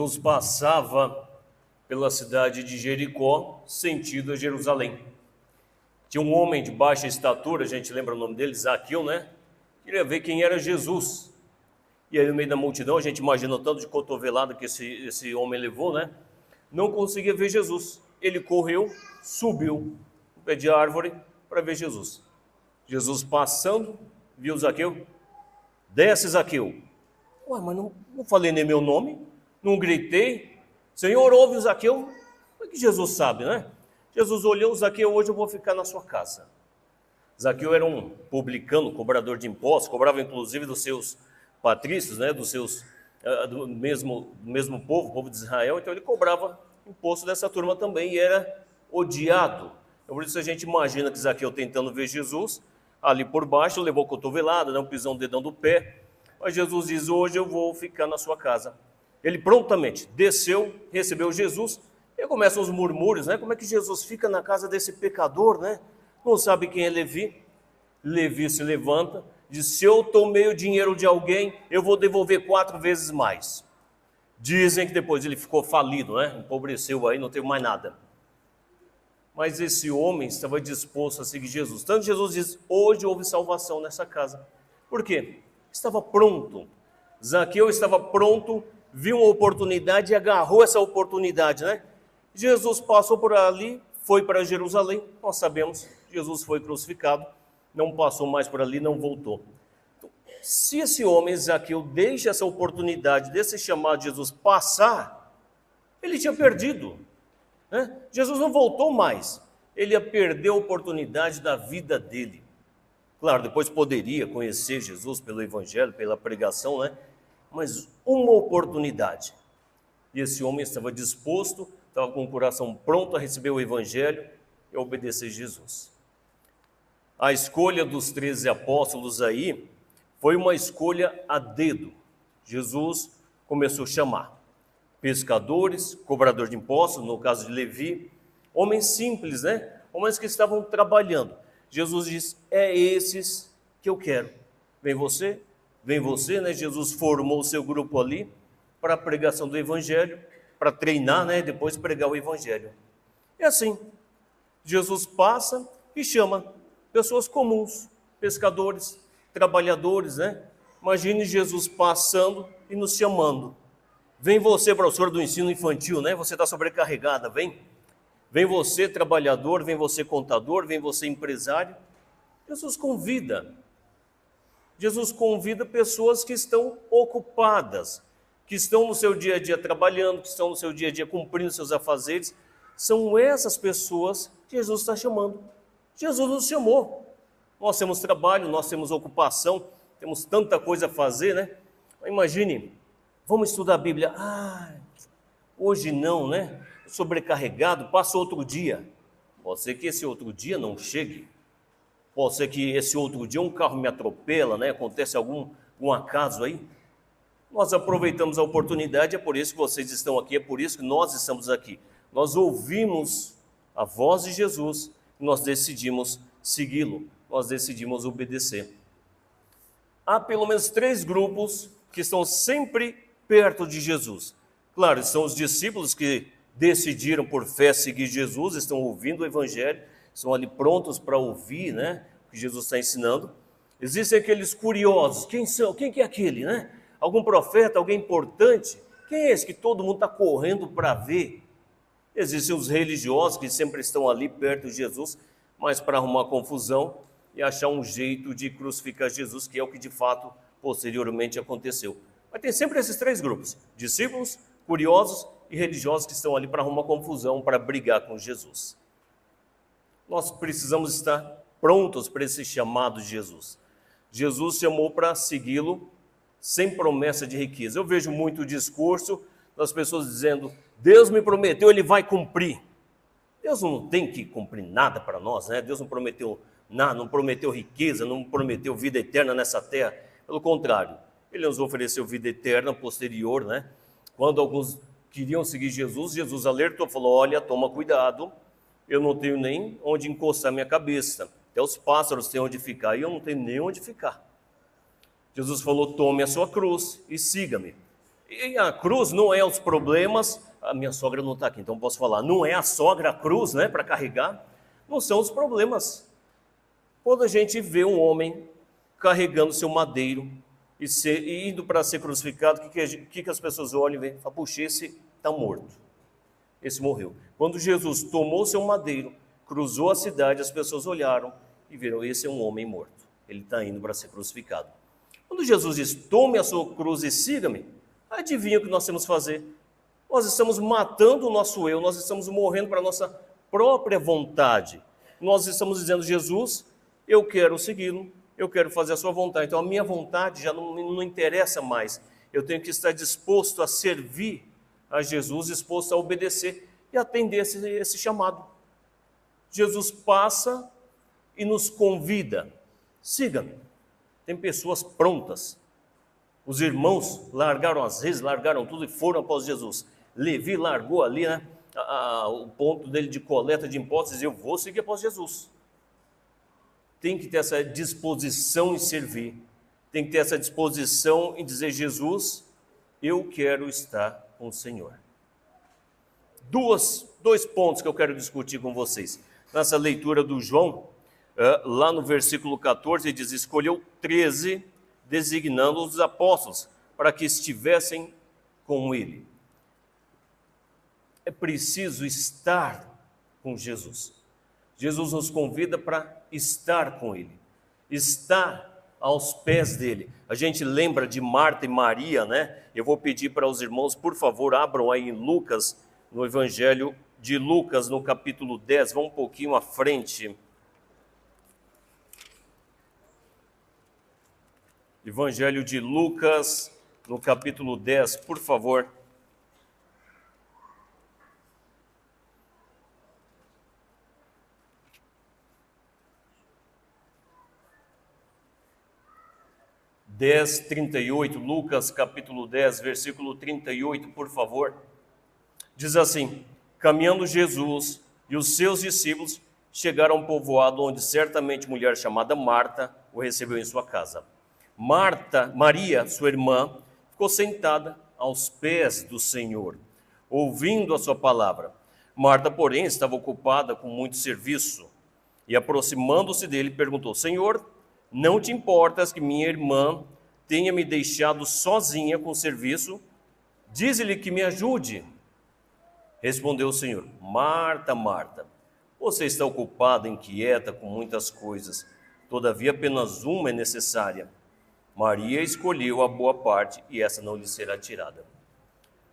Jesus passava pela cidade de Jericó, sentido a Jerusalém. Tinha um homem de baixa estatura, a gente lembra o nome dele, Zaqueu, né? Queria ver quem era Jesus. E aí no meio da multidão, a gente imagina o tanto de cotovelada que esse homem levou, né? Não conseguia ver Jesus. Ele correu, subiu no pé de árvore para ver Jesus. Jesus passando, viu Zaqueu, desce Zaqueu. Ué, mas não falei nem meu nome, não gritei. Senhor, ouve o Zaqueu. Como é que Jesus sabe, né? Jesus olhou, Zaqueu, hoje eu vou ficar na sua casa. Zaqueu era um publicano, cobrador de impostos, cobrava inclusive dos seus patrícios, né, dos seus, do mesmo povo de Israel, então ele cobrava imposto dessa turma também e era odiado. Então, por isso a gente imagina que Zaqueu tentando ver Jesus, ali por baixo, levou cotovelada, um pisão no dedão do pé, mas Jesus diz, hoje eu vou ficar na sua casa. Ele prontamente desceu, recebeu Jesus, e começam os murmúrios, né? Como é que Jesus fica na casa desse pecador, né? Não sabe quem é Levi. Levi se levanta, diz, se eu tomei o dinheiro de alguém, eu vou devolver 4 vezes mais. Dizem que depois ele ficou falido, né? Empobreceu aí, não teve mais nada. Mas esse homem estava disposto a seguir Jesus. Tanto Jesus diz, hoje houve salvação nessa casa. Por quê? Estava pronto. Zaqueu estava pronto, viu uma oportunidade e agarrou essa oportunidade, né? Jesus passou por ali, foi para Jerusalém, nós sabemos, Jesus foi crucificado, não passou mais por ali, não voltou. Então, se esse homem, Zaqueu, deixa essa oportunidade desse chamado de Jesus passar, ele tinha perdido, né? Jesus não voltou mais, ele ia perder a oportunidade da vida dele. Claro, depois poderia conhecer Jesus pelo Evangelho, pela pregação, né? Mas uma oportunidade. E esse homem estava disposto, estava com o coração pronto a receber o Evangelho e a obedecer Jesus. A escolha dos 13 apóstolos aí foi uma escolha a dedo. Jesus começou a chamar pescadores, cobrador de impostos, no caso de Levi, homens simples, né? Homens que estavam trabalhando. Jesus diz, é esses que eu quero. Vem você, né? Jesus formou o seu grupo ali para a pregação do Evangelho, para treinar, né? Depois pregar o Evangelho. É assim, Jesus passa e chama pessoas comuns, pescadores, trabalhadores, né? Imagine Jesus passando e nos chamando. Vem você, professor do ensino infantil, né? Você está sobrecarregada, vem. Vem você, trabalhador, vem você, contador, vem você, empresário. Jesus convida. Jesus convida pessoas que estão ocupadas, que estão no seu dia a dia trabalhando, que estão no seu dia a dia cumprindo seus afazeres. São essas pessoas que Jesus está chamando. Jesus nos chamou. Nós temos trabalho, nós temos ocupação, temos tanta coisa a fazer, né? Imagine, vamos estudar a Bíblia. Hoje não, né? Sobrecarregado, passa outro dia. Pode ser que esse outro dia não chegue. Pode ser que esse outro dia um carro me atropela, né? Acontece algum acaso aí. Nós aproveitamos a oportunidade, é por isso que vocês estão aqui, é por isso que nós estamos aqui. Nós ouvimos a voz de Jesus, nós decidimos segui-lo, nós decidimos obedecer. Há pelo menos 3 grupos que estão sempre perto de Jesus. Claro, são os discípulos que decidiram por fé seguir Jesus, estão ouvindo o Evangelho, estão ali prontos para ouvir, né, o que Jesus está ensinando. Existem aqueles curiosos, quem são? Quem que é aquele, né? Algum profeta, alguém importante? Quem é esse que todo mundo está correndo para ver? Existem os religiosos que sempre estão ali perto de Jesus, mas para arrumar confusão e achar um jeito de crucificar Jesus, que é o que de fato posteriormente aconteceu. Mas tem sempre esses 3 grupos, discípulos, curiosos e religiosos que estão ali para arrumar confusão, para brigar com Jesus. Nós precisamos estar prontos para esse chamado de Jesus. Jesus chamou para segui-lo sem promessa de riqueza. Eu vejo muito discurso das pessoas dizendo, Deus me prometeu, Ele vai cumprir. Deus não tem que cumprir nada para nós, né? Deus não prometeu nada, não prometeu riqueza, não prometeu vida eterna nessa terra. Pelo contrário, Ele nos ofereceu vida eterna posterior, né? Quando alguns queriam seguir Jesus, Jesus alertou, falou, olha, toma cuidado, eu não tenho nem onde encostar minha cabeça, até os pássaros têm onde ficar, e eu não tenho nem onde ficar. Jesus falou, tome a sua cruz e siga-me. E a cruz não é os problemas, a minha sogra não está aqui, então posso falar, não é a sogra a cruz, né, para carregar, não são os problemas. Quando a gente vê um homem carregando seu madeiro e indo para ser crucificado, o que as pessoas olham e veem? Falam, puxa, esse está morto, esse morreu. Quando Jesus tomou seu madeiro, cruzou a cidade, as pessoas olharam e viram, esse é um homem morto, ele está indo para ser crucificado. Quando Jesus diz, tome a sua cruz e siga-me, adivinha o que nós temos que fazer? Nós estamos matando o nosso eu, nós estamos morrendo para a nossa própria vontade. Nós estamos dizendo, Jesus, eu quero segui-lo, eu quero fazer a sua vontade. Então a minha vontade já não interessa mais. Eu tenho que estar disposto a servir a Jesus, disposto a obedecer e atender esse chamado. Jesus passa e nos convida, siga-me. Tem pessoas prontas. Os irmãos largaram as redes, largaram tudo e foram após Jesus. Levi largou ali, né, o ponto dele de coleta de impostos e disse, eu vou seguir após Jesus. Tem que ter essa disposição em servir. Tem que ter essa disposição em dizer, Jesus, eu quero estar com o Senhor. Dois pontos que eu quero discutir com vocês. Nessa leitura do João, lá no versículo 14, ele diz, escolheu 13, designando os apóstolos, para que estivessem com ele. É preciso estar com Jesus. Jesus nos convida para estar com ele, estar aos pés dele. A gente lembra de Marta e Maria, né? Eu vou pedir para os irmãos, por favor, abram aí em Lucas, no Evangelho de Lucas, no capítulo 10, vão um pouquinho à frente. Evangelho de Lucas, no capítulo 10, por favor. Dez, 38, Lucas capítulo 10, versículo 38, por favor. Diz assim, caminhando Jesus e os seus discípulos chegaram a um povoado onde certamente mulher chamada Marta o recebeu em sua casa. Maria, sua irmã, ficou sentada aos pés do Senhor, ouvindo a sua palavra. Marta, porém, estava ocupada com muito serviço e, aproximando-se dele, perguntou, Senhor, não te importas que minha irmã tenha me deixado sozinha com o serviço? Dize-lhe que me ajude. Respondeu o Senhor, Marta, Marta, você está ocupada, inquieta com muitas coisas, todavia apenas uma é necessária. Maria escolheu a boa parte e essa não lhe será tirada.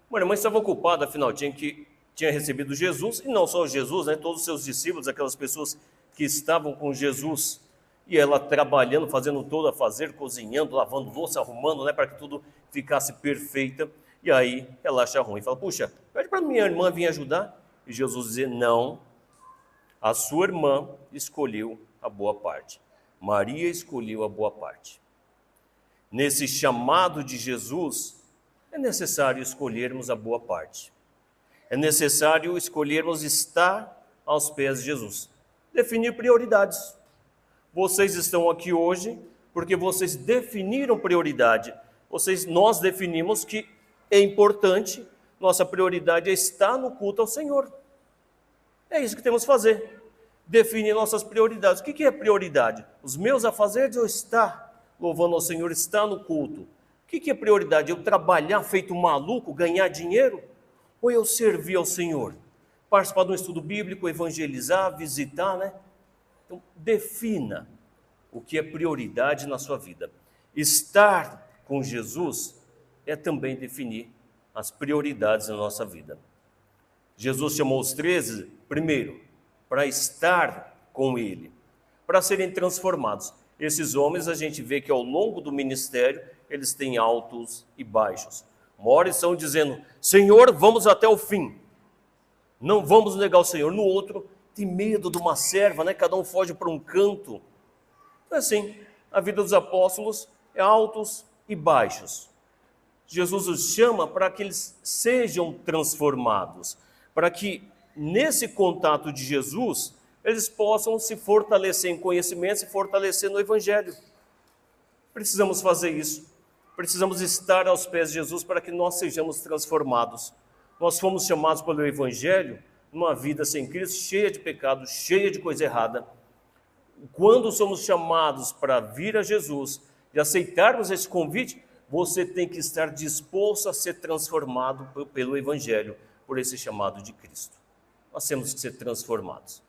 Uma irmã estava ocupada, afinal, tinha recebido Jesus, e não só Jesus, né, todos os seus discípulos, aquelas pessoas que estavam com Jesus, e ela trabalhando, fazendo todo a fazer, cozinhando, lavando louça, arrumando, né, para que tudo ficasse perfeita. E aí ela acha ruim, fala, puxa, pede para minha irmã vir ajudar. E Jesus diz, não, a sua irmã escolheu a boa parte. Maria escolheu a boa parte. Nesse chamado de Jesus, é necessário escolhermos a boa parte. É necessário escolhermos estar aos pés de Jesus. Definir prioridades. Vocês estão aqui hoje porque vocês definiram prioridade. Nós definimos que é importante, nossa prioridade é estar no culto ao Senhor. É isso que temos que fazer. Definir nossas prioridades. O que é prioridade? Os meus afazeres ou estar louvando ao Senhor, estar no culto? O que é prioridade? Eu trabalhar feito um maluco, ganhar dinheiro? Ou eu servir ao Senhor? Participar de um estudo bíblico, evangelizar, visitar, né? Então, defina o que é prioridade na sua vida. Estar com Jesus é também definir as prioridades na nossa vida. Jesus chamou os 13, primeiro, para estar com Ele, para serem transformados. Esses homens, a gente vê que ao longo do ministério, eles têm altos e baixos. Uma hora estão dizendo, Senhor, vamos até o fim. Não vamos negar o Senhor. No outro, tem medo de uma serva, né? Cada um foge para um canto. Então, assim, a vida dos apóstolos é altos e baixos. Jesus os chama para que eles sejam transformados, para que nesse contato de Jesus, eles possam se fortalecer em conhecimento, se fortalecer no Evangelho. Precisamos fazer isso. Precisamos estar aos pés de Jesus para que nós sejamos transformados. Nós fomos chamados pelo Evangelho numa vida sem Cristo, cheia de pecado, cheia de coisa errada. Quando somos chamados para vir a Jesus e aceitarmos esse convite, você tem que estar disposto a ser transformado pelo Evangelho, por esse chamado de Cristo. Nós temos que ser transformados.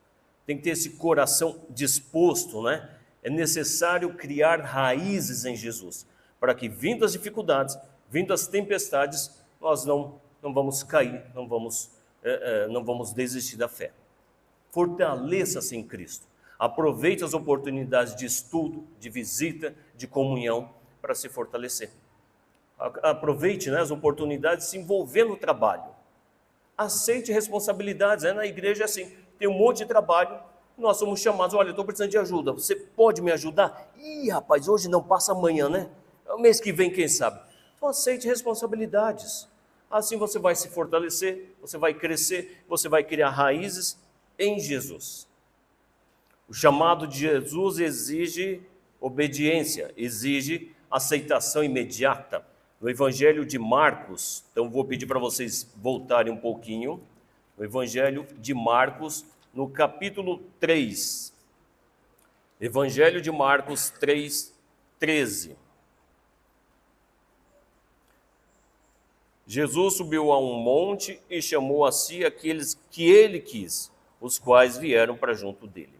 Tem que ter esse coração disposto, né? É necessário criar raízes em Jesus, para que, vindo as dificuldades, vindo as tempestades, nós não vamos cair, não vamos desistir da fé. Fortaleça-se em Cristo. Aproveite as oportunidades de estudo, de visita, de comunhão, para se fortalecer. Aproveite, né, as oportunidades de se envolver no trabalho. Aceite responsabilidades. Na igreja é assim, tem um monte de trabalho, nós somos chamados, olha, eu estou precisando de ajuda, você pode me ajudar? Ih, rapaz, hoje não, passa amanhã, né? Mês que vem, quem sabe? Então aceite responsabilidades. Assim você vai se fortalecer, você vai crescer, você vai criar raízes em Jesus. O chamado de Jesus exige obediência, exige aceitação imediata. No Evangelho de Marcos, então vou pedir para vocês voltarem um pouquinho, no Evangelho de Marcos, no capítulo 3, Evangelho de Marcos 3:13. Jesus subiu a um monte e chamou a si aqueles que ele quis, os quais vieram para junto dele.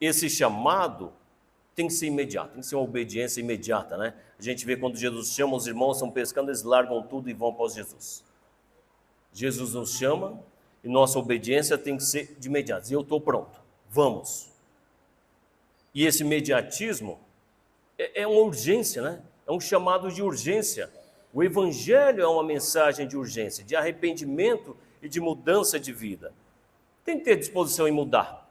Esse chamado tem que ser imediato, tem que ser uma obediência imediata, né? A gente vê quando Jesus chama os irmãos, estão pescando, eles largam tudo e vão após Jesus. Jesus nos chama e nossa obediência tem que ser de imediato. Eu estou pronto, vamos. E esse imediatismo é uma urgência, né? É um chamado de urgência. O Evangelho é uma mensagem de urgência, de arrependimento e de mudança de vida. Tem que ter disposição em mudar.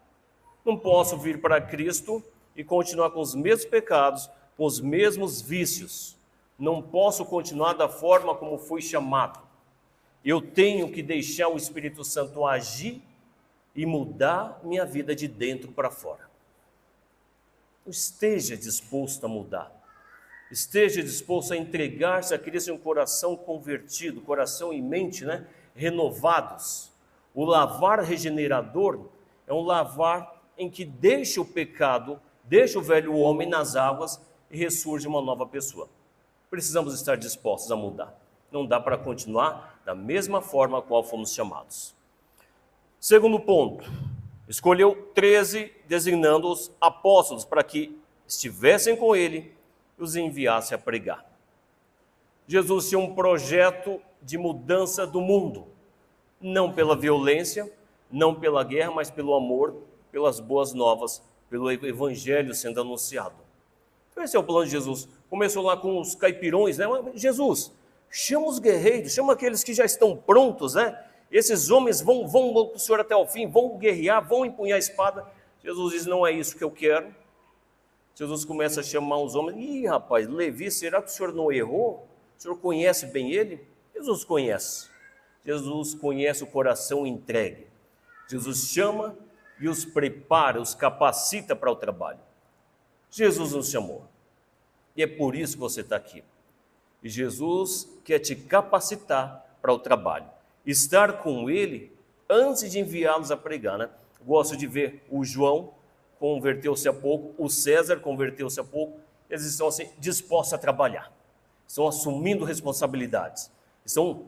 Não posso vir para Cristo e continuar com os mesmos pecados, com os mesmos vícios. Não posso continuar da forma como fui chamado. Eu tenho que deixar o Espírito Santo agir e mudar minha vida de dentro para fora. Esteja disposto a mudar. Esteja disposto a entregar-se a Cristo em um coração convertido, coração e mente, né, renovados. O lavar regenerador é um lavar em que deixa o pecado, deixa o velho homem nas águas e ressurge uma nova pessoa. Precisamos estar dispostos a mudar. Não dá para continuar da mesma forma a qual fomos chamados. Segundo ponto, escolheu 13, designando os apóstolos para que estivessem com ele e os enviasse a pregar. Jesus tinha um projeto de mudança do mundo, não pela violência, não pela guerra, mas pelo amor, pelas boas novas, pelo evangelho sendo anunciado. Então esse é o plano de Jesus. Começou lá com os caipirões, né? Jesus, chama os guerreiros, chama aqueles que já estão prontos, né? Esses homens vão com o Senhor até o fim, vão guerrear, vão empunhar a espada. Jesus diz, não é isso que eu quero. Jesus começa a chamar os homens. Ih, rapaz, Levi, será que o senhor não errou? O senhor conhece bem ele? Jesus conhece. Jesus conhece o coração entregue. Jesus chama e os prepara, os capacita para o trabalho. Jesus nos chamou. E é por isso que você está aqui. E Jesus quer te capacitar para o trabalho. Estar com ele antes de enviá-los a pregar, né? Gosto de ver o João converteu-se há pouco, o César converteu-se há pouco, eles estão assim, dispostos a trabalhar, estão assumindo responsabilidades, estão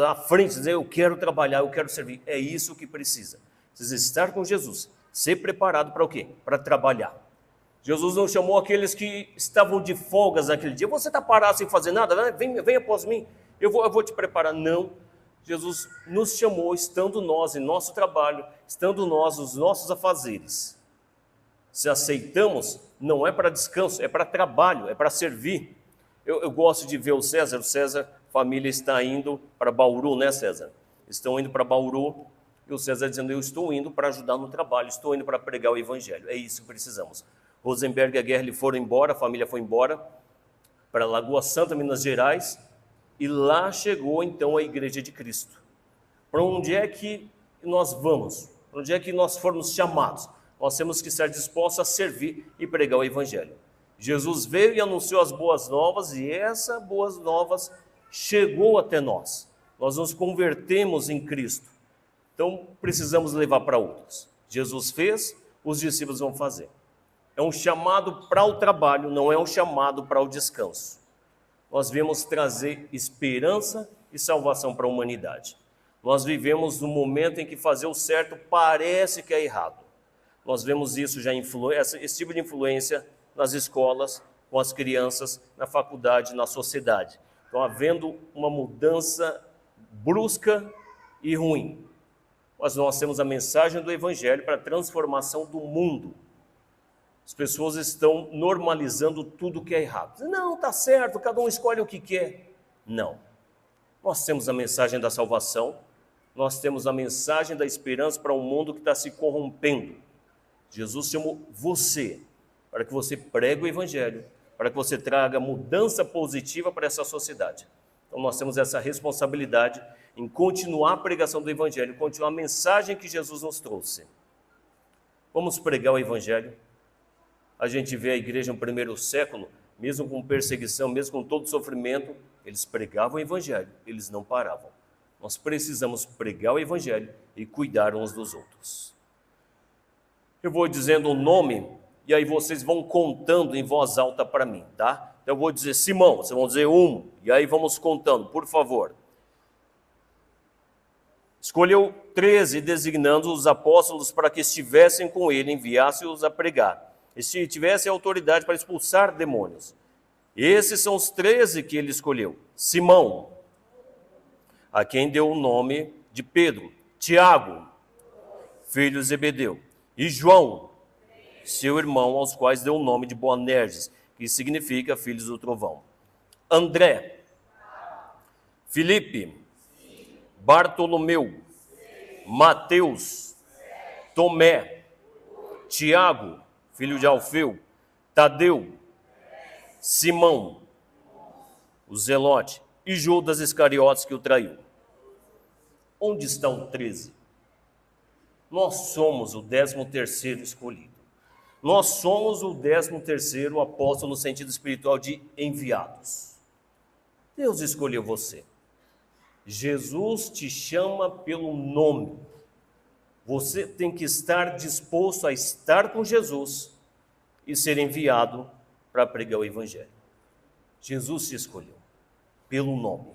à frente, dizendo, eu quero trabalhar, eu quero servir. É isso que precisa estar com Jesus, ser preparado para o quê? Para trabalhar. Jesus não chamou aqueles que estavam de folgas naquele dia, você está parado sem fazer nada, vem após mim, eu vou te preparar. Não, Jesus nos chamou, estando nós em nosso trabalho, estando nós nos nossos afazeres. Se aceitamos, não é para descanso, é para trabalho, é para servir. Eu gosto de ver o César, a família está indo para Bauru, né, César? Estão indo para Bauru, e o César dizendo, eu estou indo para ajudar no trabalho, estou indo para pregar o Evangelho. É isso que precisamos. Rosenberg e a Guerra foram embora, a família foi embora, para Lagoa Santa, Minas Gerais, e lá chegou então a Igreja de Cristo. Para onde é que nós vamos? Para onde é que nós formos chamados? Nós temos que estar dispostos a servir e pregar o Evangelho. Jesus veio e anunciou as boas novas, e essas boas novas chegou até nós. Nós nos convertemos em Cristo. Então, precisamos levar para outros. Jesus fez, os discípulos vão fazer. É um chamado para o trabalho, não é um chamado para o descanso. Nós viemos trazer esperança e salvação para a humanidade. Nós vivemos num momento em que fazer o certo parece que é errado. Nós vemos isso já, esse tipo de influência nas escolas, com as crianças, na faculdade, na sociedade. Então, havendo uma mudança brusca e ruim. Mas nós temos a mensagem do Evangelho para a transformação do mundo. As pessoas estão normalizando tudo que é errado. Não, está certo, cada um escolhe o que quer. Não. Nós temos a mensagem da salvação, nós temos a mensagem da esperança para um mundo que está se corrompendo. Jesus chamou você para que você pregue o Evangelho, para que você traga mudança positiva para essa sociedade. Então nós temos essa responsabilidade em continuar a pregação do Evangelho, continuar a mensagem que Jesus nos trouxe. Vamos pregar o Evangelho. A gente vê a igreja no primeiro século, mesmo com perseguição, mesmo com todo sofrimento, eles pregavam o Evangelho, eles não paravam. Nós precisamos pregar o Evangelho e cuidar uns dos outros. Eu vou dizendo o nome, e aí vocês vão contando em voz alta para mim, tá? Então eu vou dizer Simão, vocês vão dizer e aí vamos contando, por favor. Escolheu 13, designando os apóstolos para que estivessem com ele, enviasse-os a pregar. E se tivesse autoridade para expulsar demônios. Esses são os 13 que ele escolheu. Simão, a quem deu o nome de Pedro. Tiago, filho de Zebedeu. E João, seu irmão, aos quais deu o nome de Boanerges, que significa filhos do trovão. André, Filipe, Bartolomeu, Mateus, Tomé, Tiago, filho de Alfeu, Tadeu, Simão, o Zelote, e Judas Iscariotes, que o traiu. Onde estão 13? Nós somos o 13º escolhido. Nós somos o 13º apóstolo no sentido espiritual de enviados. Deus escolheu você. Jesus te chama pelo nome. Você tem que estar disposto a estar com Jesus e ser enviado para pregar o Evangelho. Jesus te escolheu pelo nome.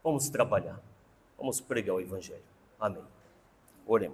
Vamos trabalhar. Vamos pregar o Evangelho. Amém. Oremos.